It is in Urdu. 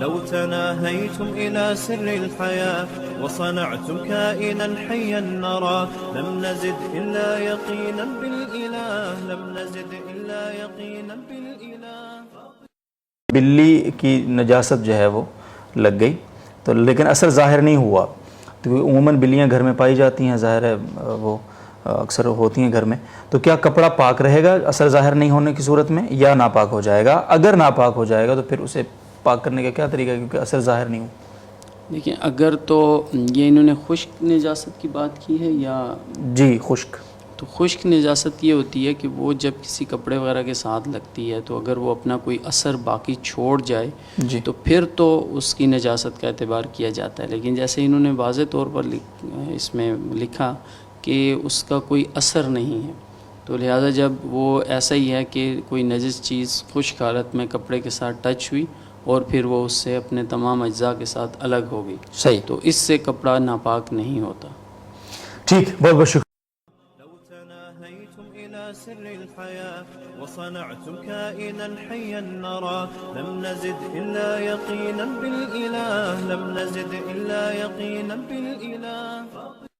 لو تناهيتم إلى سر الحياة وصنعتم كائنا حيا نرى لم نزد إلا يقينا بالإله لم نزد إلا يقينا بالإله. بلی کی نجاست جو ہے وہ لگ گئی تو لیکن اثر ظاہر نہیں ہوا، تو عموماً بلیاں گھر میں پائی جاتی ہیں، ظاہر ہے وہ اکثر ہوتی ہیں گھر میں، تو کیا کپڑا پاک رہے گا اثر ظاہر نہیں ہونے کی صورت میں یا ناپاک ہو جائے گا؟ اگر ناپاک ہو جائے گا تو پھر اسے پاک کرنے کا کیا طریقہ ہے کیونکہ اثر ظاہر نہیں ہو؟ دیکھیں اگر تو یہ انہوں نے خشک نجاست کی بات کی ہے یا جی خشک، تو خشک نجاست یہ ہوتی ہے کہ وہ جب کسی کپڑے وغیرہ کے ساتھ لگتی ہے تو اگر وہ اپنا کوئی اثر باقی چھوڑ جائے جی تو پھر تو اس کی نجاست کا اعتبار کیا جاتا ہے. لیکن جیسے انہوں نے واضح طور پر اس میں لکھا کہ اس کا کوئی اثر نہیں ہے، تو لہٰذا جب وہ ایسا ہی ہے کہ کوئی نجس چیز خشک حالت میں کپڑے کے ساتھ ٹچ ہوئی اور پھر وہ اس سے اپنے تمام اجزاء کے ساتھ الگ ہو گئی، صحیح، تو اس سے کپڑا ناپاک نہیں ہوتا. ٹھیک، بہت بہت شکریہ. إلى سر الحياة وصنعتم كائنا حيا نرى لم نزد إلا يقينا بالإله لم نزد إلا يقينا بالإله.